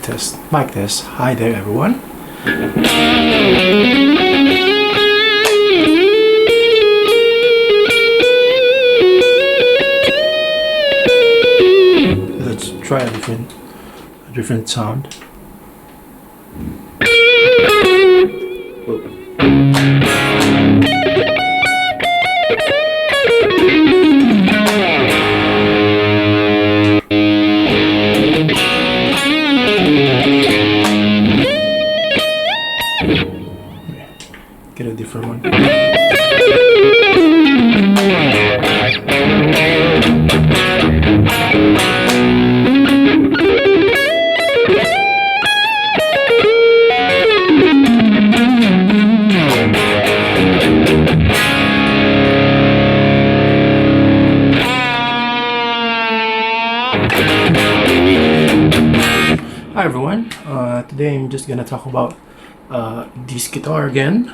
test, mic test. Hi there, everyone. Let's try a different sound. Get a different one. Hi everyone, today I'm just gonna talk about this guitar again,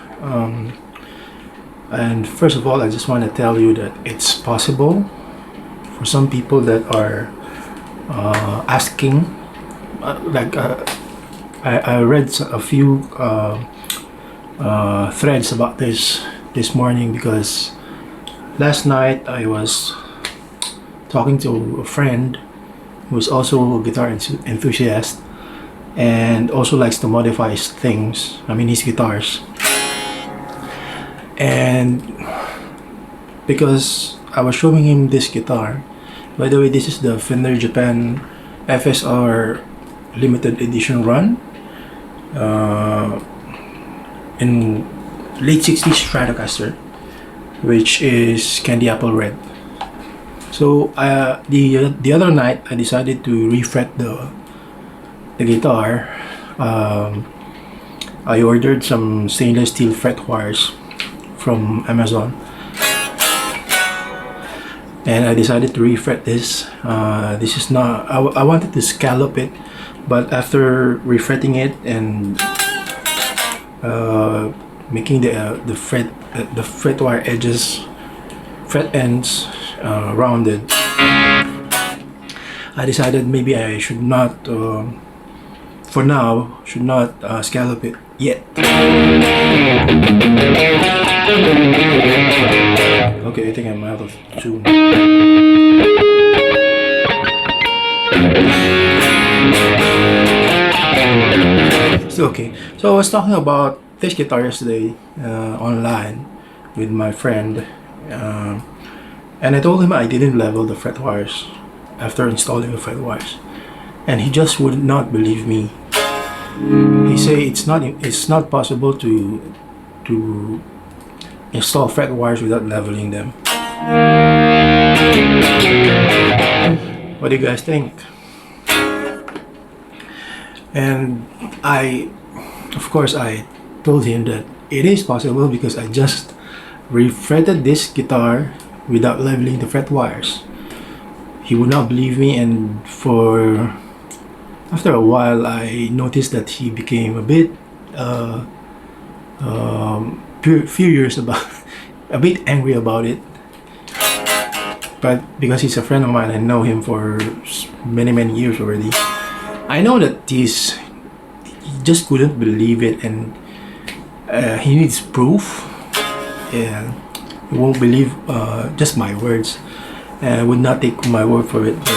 and first of all I just want to tell you that it's possible for some people that are asking, I read a few threads about this morning, because last night I was talking to a friend who's also a guitar enthusiast and also likes to modify things, his guitars. And because I was showing him this guitar, by the way, this is the Fender Japan FSR limited edition run in late 60s Stratocaster, which is candy apple red. So the other night I decided to refret the guitar. I ordered some stainless steel fret wires from Amazon, and I decided to refret this. This is not, I wanted to scallop it, but after refretting it and making the fret wire edges, fret ends rounded, I decided maybe I should not, for now, scallop it yet. Okay, I think I'm out of tune. So, okay, so I was talking about this guitar yesterday online with my friend, and I told him I didn't level the fret wires after installing the fret wires, and he just would not believe me. He say it's not possible to install fret wires without leveling them. What do you guys think? And of course I told him that it is possible, because I just refretted this guitar without leveling the fret wires. He would not believe me, and after a while I noticed that he became a bit furious about a bit angry about it. But because he's a friend of mine, I know him for many years already, I know that he just couldn't believe it, and he needs proof. And he won't believe just my words, and I would not take my word for it. But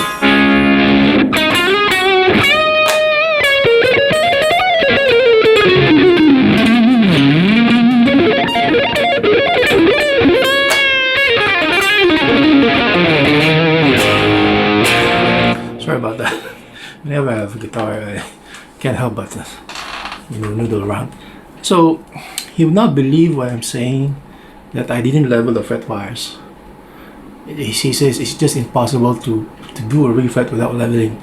sorry about that. Whenever I have a guitar, I can't help but noodle around. So he would not believe what I'm saying, that I didn't level the fret wires. He says it's just impossible to do a refret without leveling.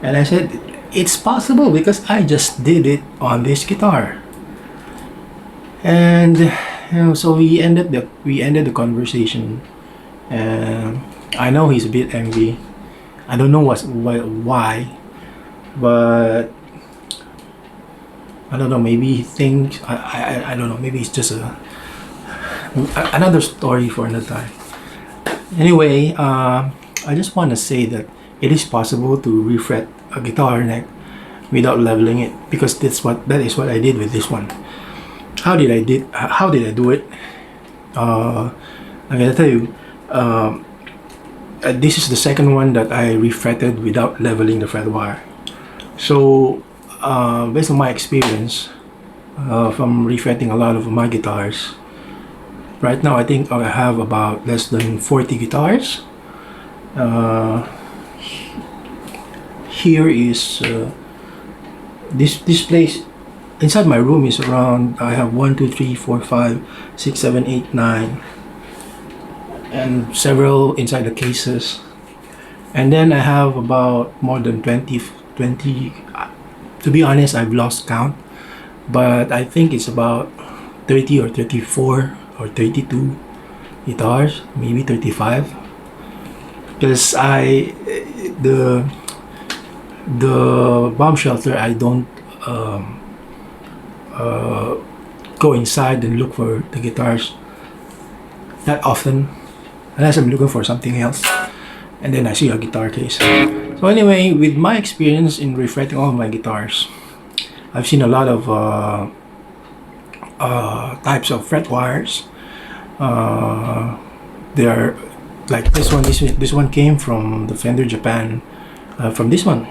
And I said it's possible, because I just did it on this guitar. And so we ended the conversation, and I know he's a bit angry. I don't know why, but I don't know, maybe he thinks, I don't know, maybe it's just another story for another time. Anyway, I just want to say that it is possible to refret a guitar neck without leveling it, because that is what I did with this one. How did I do it? I'm gonna tell you. This is the second one that I refretted without leveling the fret wire. So based on my experience from refretting a lot of my guitars, right now I think I have about less than 40 guitars. Here is this place inside my room is around, I have 1 2 3 4 5 6 7 8 9 and several inside the cases, and then I have about more than 20. To be honest, I've lost count, but I think it's about 30 or 34 or 32 guitars, maybe 35, because the bomb shelter, I don't go inside and look for the guitars that often, unless I'm looking for something else, and then I see a guitar case. So anyway, with my experience in refretting all of my guitars, I've seen a lot of types of fret wires. They are like this one. This one came from the Fender Japan. From this one,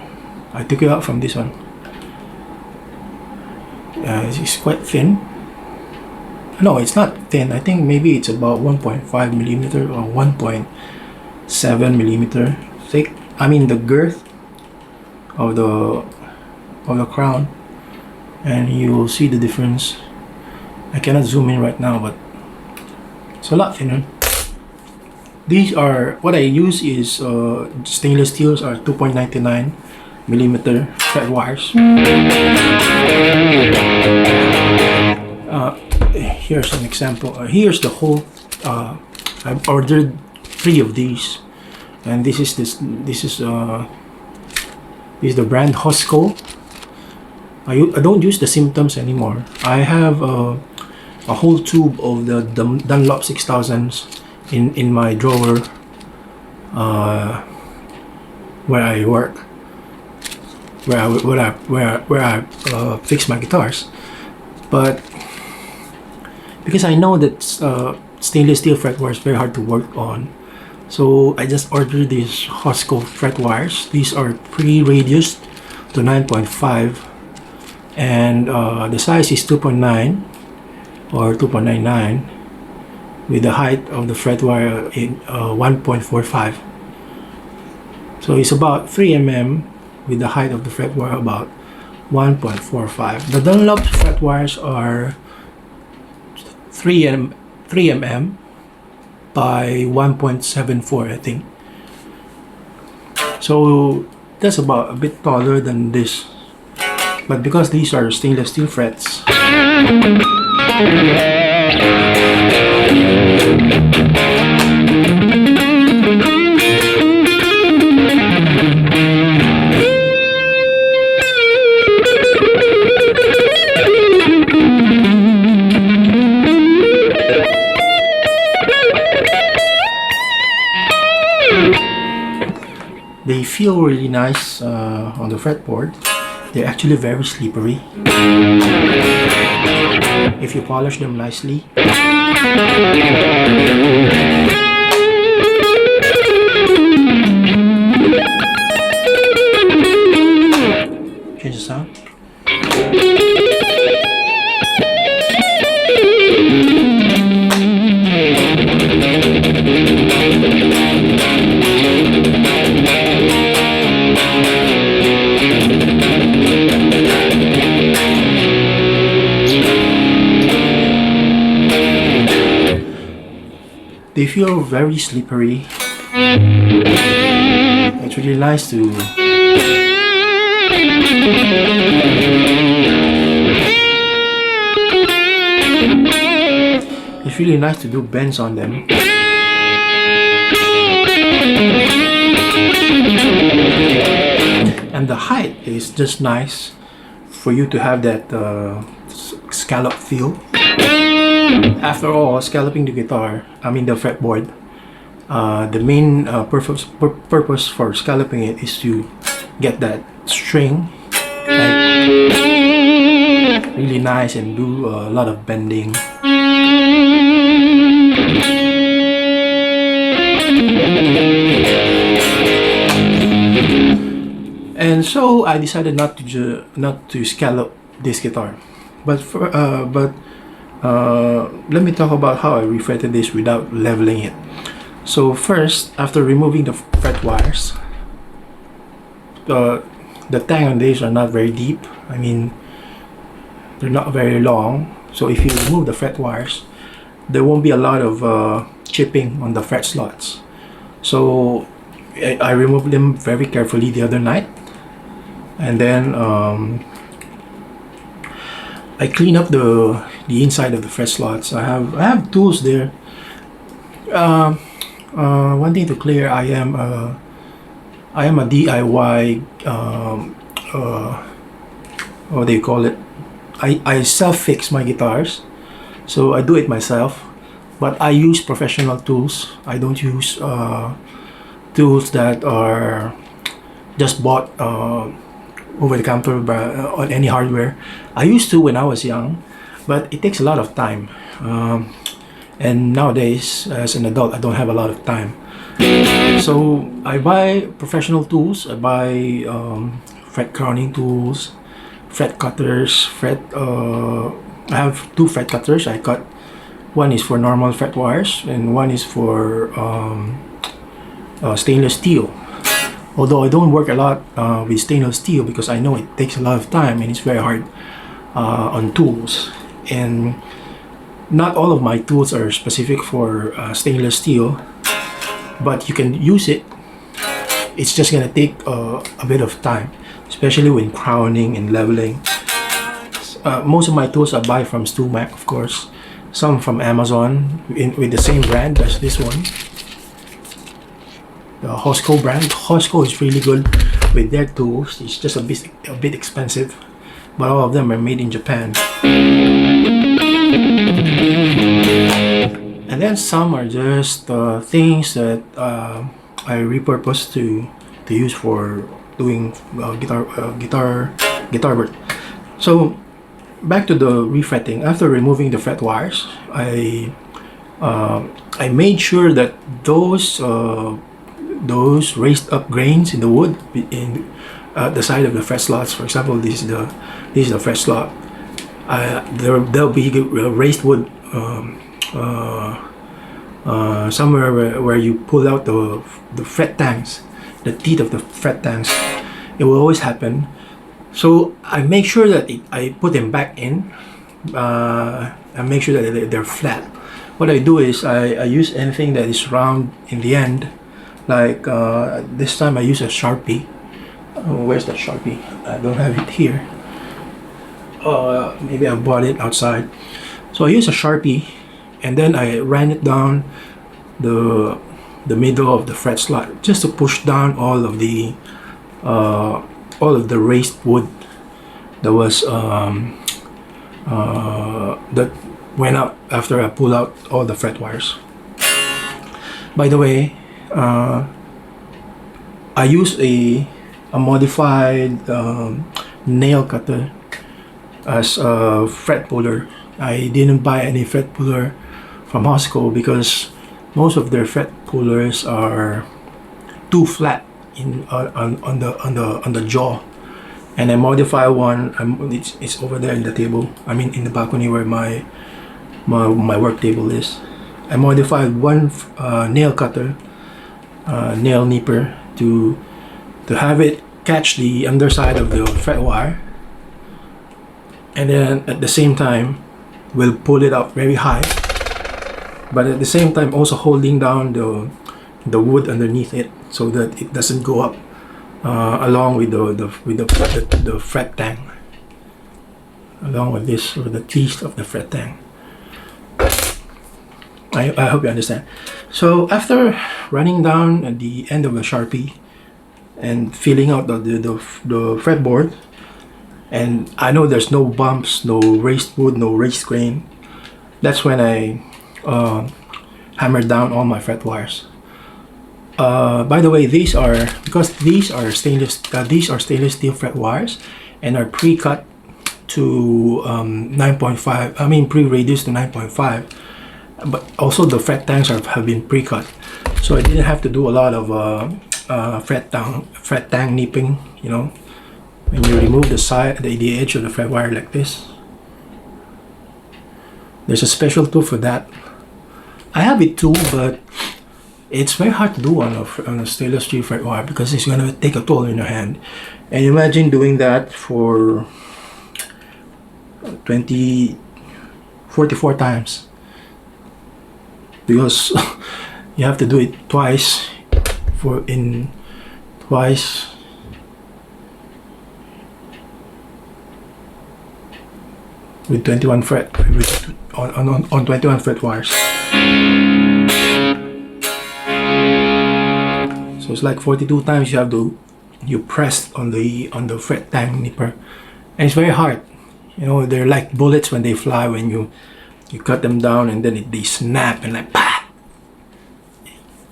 I took it out from this one. It's quite thin. No, it's not thin. I think maybe it's about 1.5 millimeter or 1.7 millimeter thick. I mean the girth of the crown, and you will see the difference. I cannot zoom in right now, but it's a lot thinner. These are what I use is stainless steels are 2.99 millimeter fret wires. Here's an example. Here's the whole. I've ordered 3 of these, and this is the brand Hosco. I don't use the Symptoms anymore. I have a whole tube of the Dunlop 6000s in my drawer where I work, where I fix my guitars. But because I know that stainless steel fret wire is very hard to work on, so I just ordered these Hosco fret wires. These are pre-radiused to 9.5, and the size is 2.9 or 2.99, with the height of the fret wire in 1.45. So it's about 3 mm with the height of the fret wire about 1.45. The Dunlop fret wires are 3 mm by 1.74, I think. So that's about a bit taller than this, but because these are stainless steel frets, they feel really nice on the fretboard. They're actually very slippery if you polish them nicely. Change the sound. They feel very slippery. It's really nice to do bends on them. And the height is just nice for you to have that scallop feel. After all, scalloping the guitar, I mean the fretboard, the main purpose for scalloping it is to get that string, like really nice and do a lot of bending. And so I decided not to scallop this guitar, but let me talk about how I refretted this without leveling it. So first, after removing the fret wires, the tang on these are not very deep. I mean, they're not very long. So if you remove the fret wires, there won't be a lot of chipping on the fret slots. So I removed them very carefully the other night, and then I clean up the inside of the fret slots. I have tools there. One thing to clear: I am a DIY. What do you call it? I self-fix my guitars, so I do it myself. But I use professional tools. I don't use tools that are just bought over the counter on any hardware. I used to when I was young, but it takes a lot of time. And nowadays, as an adult, I don't have a lot of time. So I buy professional tools. I buy fret crowning tools, fret cutters, I have 2 fret cutters. I cut. One is for normal fret wires, and one is for stainless steel. Although I don't work a lot with stainless steel because I know it takes a lot of time and it's very hard on tools. And not all of my tools are specific for stainless steel, but you can use it. It's just gonna take a bit of time, especially when crowning and leveling. Most of my tools I buy from StewMac, of course. Some from Amazon with the same brand as this one. The Hosco brand. Hosco is really good with their tools. It's just a bit expensive, but all of them are made in Japan. And then some are just things that I repurpose to use for doing guitar work. So back to the refretting. After removing the fret wires, I made sure that those raised up grains in the wood in the side of the fret slots. For example, this is the fret slot. There'll be raised wood somewhere where you pull out the fret tangs, the teeth of the fret tangs. It will always happen. So I make sure that I put them back in. I make sure that they're flat. What I do is I use anything that is round in the end. Like this time I use a Sharpie. Where's the Sharpie? I don't have it here. Maybe I bought it outside. So I use a Sharpie, and then I ran it down the middle of the fret slot just to push down all of the raised wood that was that went up after I pulled out all the fret wires. By the way, I use a modified nail cutter as a fret puller. I didn't buy any fret puller from Hosco because most of their fret pullers are too flat on the jaw, and I modify one. It's over there in the table. I mean, in the balcony where my work table is. I modified one nail cutter, nail nipper, to have it catch the underside of the fret wire, and then at the same time we'll pull it up very high, but at the same time also holding down the wood underneath it so that it doesn't go up along with the fret tang, along with the teeth of the fret tang. I hope you understand. So after running down at the end of the Sharpie and filling out the fretboard, and I know there's no bumps, no raised wood, no raised grain, that's when I hammered down all my fret wires. By the way, these are stainless steel fret wires and are pre-cut to 9.5. I mean pre-reduced to 9.5. But also the fret tangs have been pre-cut, so I didn't have to do a lot of fret tang nipping. You know, when you remove the edge of the fret wire like this, there's a special tool for that. I have it too, but it's very hard to do on a stainless steel fret wire because it's gonna take a toll in your hand. And imagine doing that for 44 times, because you have to do it twice with 21 fret on 21 fret wires. So it's like 42 times you press on the fret tang nipper, and it's very hard. You know, they're like bullets when they fly, when you cut them down and then they snap and like bah!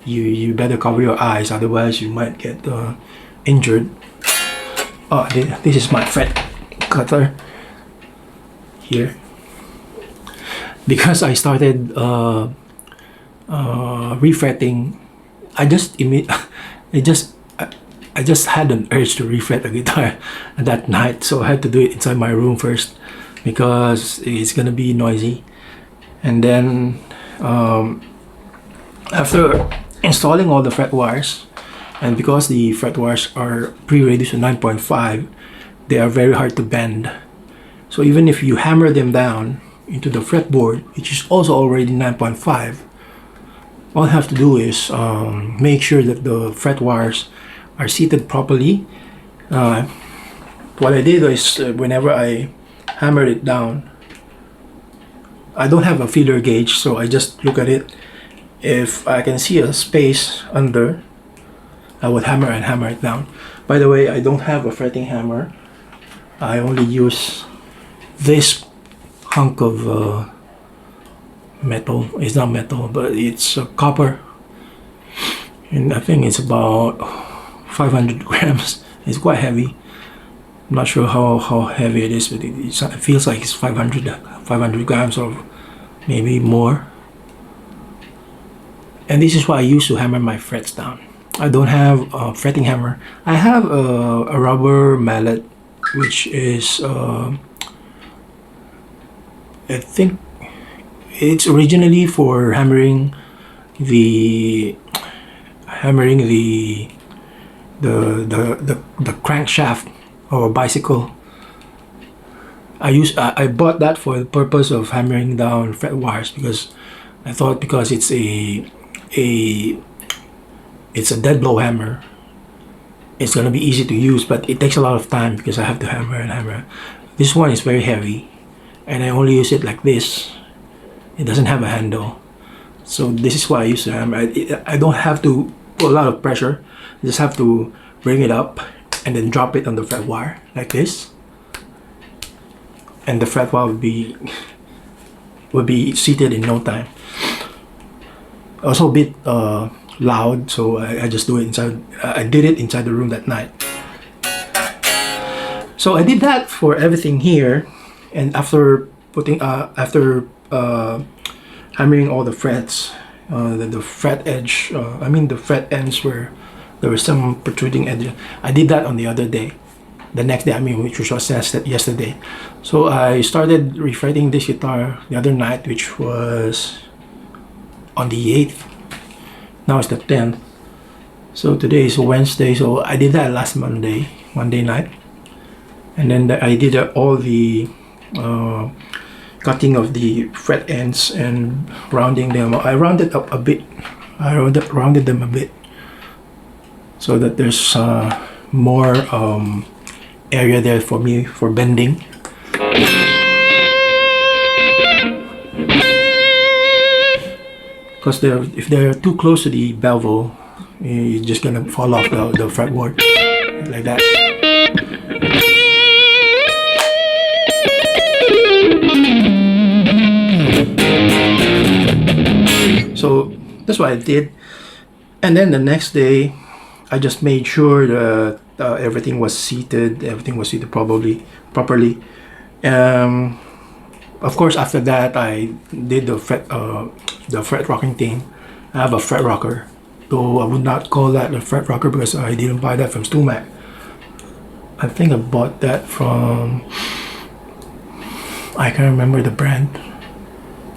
You better cover your eyes, otherwise you might get injured. Oh, this is my fret cutter here, because I started refretting. I just had an urge to refret the guitar that night, so I had to do it inside my room first because it's gonna be noisy. And then after installing all the fret wires, and because the fret wires are pre-reduced to 9.5, they are very hard to bend. So even if you hammer them down into the fretboard, which is also already 9.5, all you have to do is make sure that the fret wires are seated properly. What I did is whenever I hammered it down, I don't have a feeler gauge, so I just look at it. If I can see a space under, I would hammer and hammer it down. By the way, I don't have a fretting hammer. I only use this hunk of metal. It's not metal, but it's copper, and I think it's about 500 grams. It's quite heavy. I'm not sure how heavy it is, but it feels like it's 500 grams or maybe more. And this is what I use to hammer my frets down. I don't have a fretting hammer. I have a rubber mallet, which is I think it's originally for hammering the crankshaft of a bicycle. I bought that for the purpose of hammering down fret wires, because I thought because it's a dead blow hammer, it's gonna be easy to use, but it takes a lot of time because I have to hammer and hammer. This one is very heavy, and I only use it like this. It doesn't have a handle, so this is why I use the hammer. I don't have to put a lot of pressure. I just have to bring it up and then drop it on the fret wire like this, and the fret wire would be seated in no time. Also a bit loud, so I just do it inside. I did it inside the room that night. So I did that for everything here, and after hammering all the frets, the fret edge, the fret ends where there was some protruding edge, I did that on the other day, the next day, which was yesterday. So I started refretting this guitar the other night, which was on the 8th. Now it's the 10th. So today is Wednesday, so I did that last Monday night. And then I did all the cutting of the fret ends and rounding them. I rounded up a bit. I rounded them a bit so that there's more area there for me for bending. Because if they're too close to the bevel, you're just gonna fall off the fretboard like that. So that's what I did, and then the next day, I just made sure that everything was seated properly, Of course, after that, I did the fret rocking thing. I have a fret rocker, though I would not call that a fret rocker because I didn't buy that from Stumac. I think I bought that from, I can't remember the brand.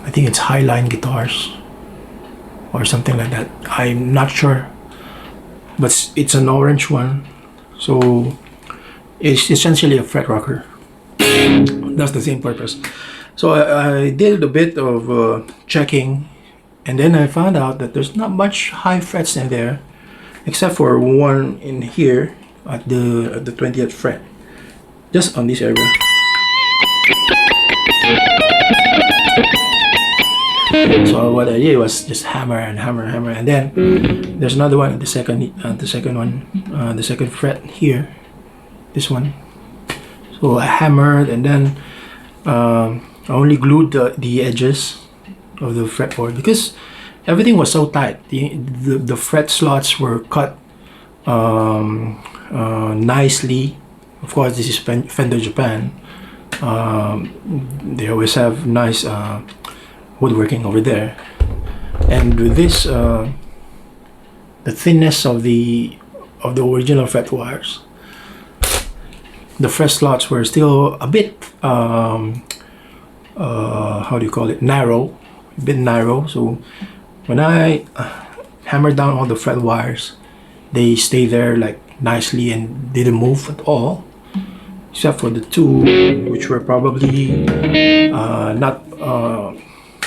I think it's Highline Guitars or something like that. I'm not sure, but it's an orange one, so it's essentially a fret rocker. That's the same purpose. So I did a bit of checking, and then I found out that there's not much high frets in there, except for one in here at the 20th fret, just on this area. So what I did was just hammer and hammer and hammer, and then there's another one at the second fret here, this one. So I hammered, and then I only glued the edges of the fretboard because everything was so tight. The fret slots were cut nicely. Of course, this is Fender Japan. They always have nice woodworking over there, and with this, the thinness of the original fret wires, the fret slots were still a bit how do you call it, narrow, a bit narrow. So when I hammered down all the fret wires, they stay there like nicely and didn't move at all, except for the two which were probably not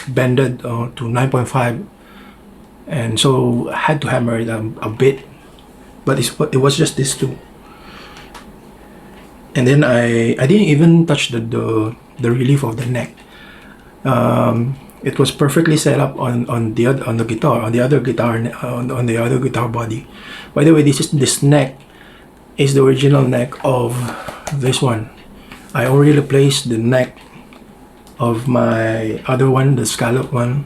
bended to 9.5, and so I had to hammer it a bit, but it was just these two. And then I didn't even touch the relief of the neck. It was perfectly set up on the other guitar body. By the way, this neck is the original neck of this one. I already replaced the neck of my other one, the scallop one,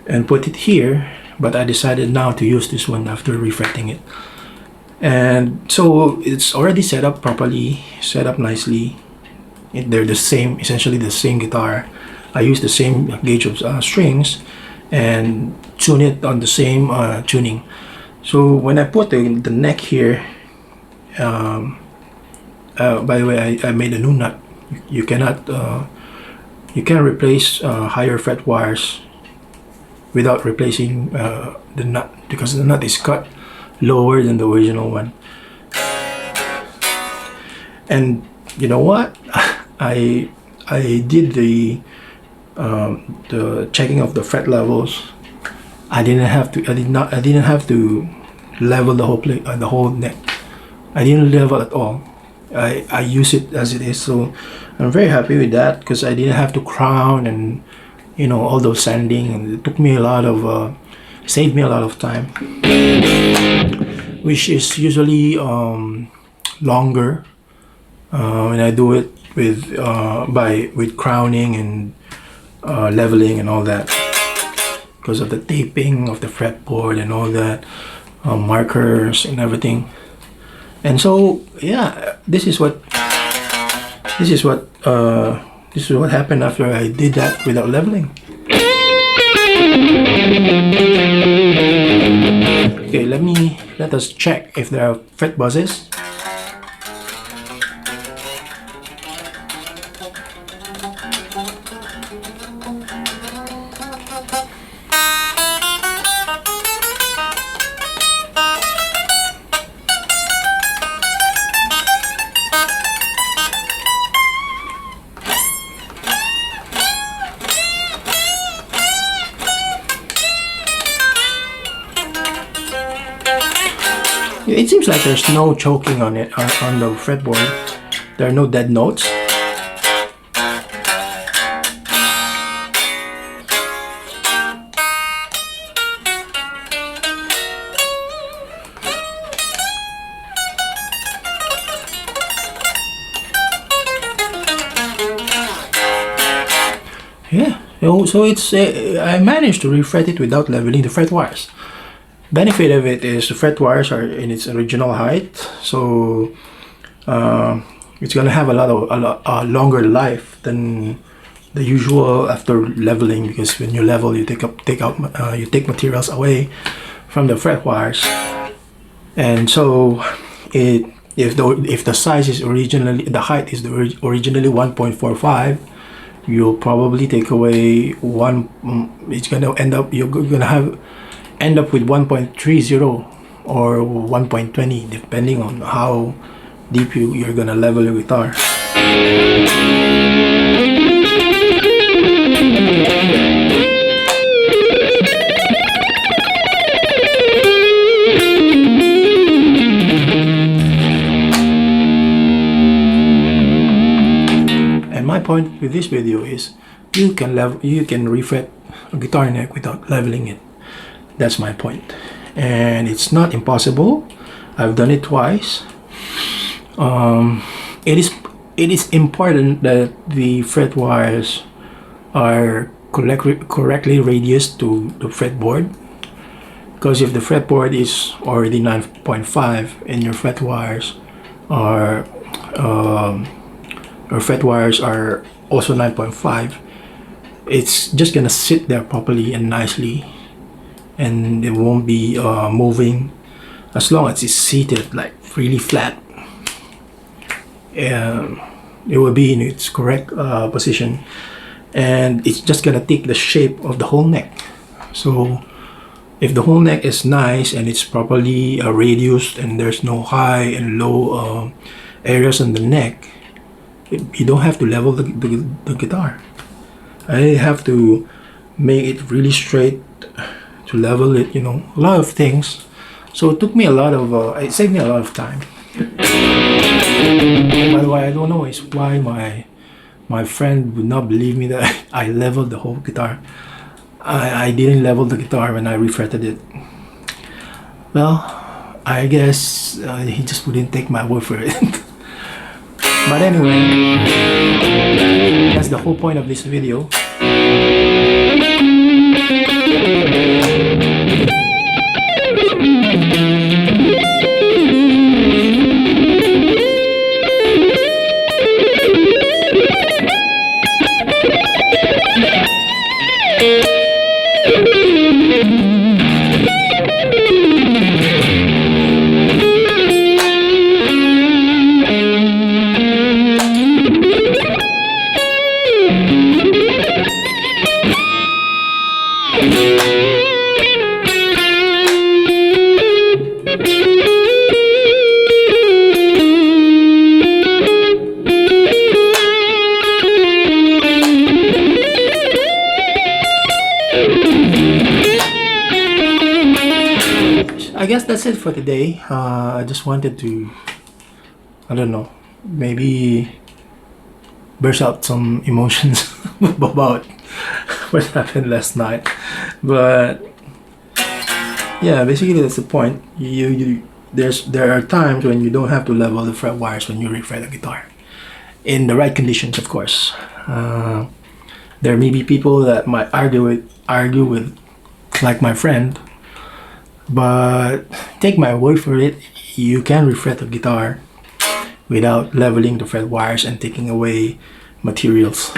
and put it here, but I decided now to use this one after refretting it. And so it's already set up properly, set up nicely. They're the same, essentially the same guitar. I use the same gauge of strings and tune it on the same tuning. So when I put the neck here, by the way, I made a new nut. You cannot replace higher fret wires without replacing the nut, because the nut is cut lower than the original one. And you know what? I did the checking of the fret levels. I didn't have to level the whole neck. I didn't level at all. I use it as it is, so I'm very happy with that, because I didn't have to crown and all those sanding, and it took me a lot of saved me a lot of time, which is usually longer when I do it with crowning and leveling and all that, because of the taping of the fretboard and all that, markers and everything. And so yeah, this is what happened after I did that without leveling. Okay, let us check if there are fret buzzes. It seems like there's no choking on it on the fretboard. There are no dead notes. Yeah, so it's I managed to refret it without leveling the fret wires. Benefit of it is the fret wires are in its original height, so it's gonna have a longer life than the usual after leveling, because when you level, you take materials away from the fret wires, and so if the size is the height is originally 1.45, you'll probably take away it's gonna you're gonna end up with 1.30 or 1.20, depending on how deep you're gonna level your guitar. And my point with this video is you can refret a guitar neck without leveling it. That's my point. And it's not impossible. I've done it twice. It is important that the fret wires are correctly radiused to the fretboard, because if the fretboard is already 9.5 and your fret wires are also 9.5, it's just gonna sit there properly and nicely, and it won't be moving as long as it's seated like really flat. It will be in its correct position, and it's just gonna take the shape of the whole neck. So if the whole neck is nice and it's properly radiused and there's no high and low areas on the neck, you don't have to level the guitar. I have to make it really straight to level it, a lot of things. So it took me it saved me a lot of time. By the way, I don't know why my friend would not believe me that I leveled the whole guitar. I didn't level the guitar when I refretted it. Well, I guess he just wouldn't take my word for it. But anyway, that's the whole point of this video. I guess that's it for today. I just wanted to, I don't know, maybe burst out some emotions about what happened last night. But yeah, basically that's the point. There are times when you don't have to level the fret wires when you refret a guitar, in the right conditions, of course. There may be people that might argue with, like my friend. But take my word for it, you can refret a guitar without leveling the fret wires and taking away materials.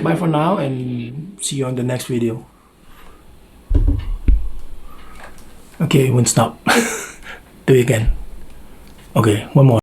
Bye for now, and see you on the next video. Okay, it won't stop. Do it again. Okay, one more.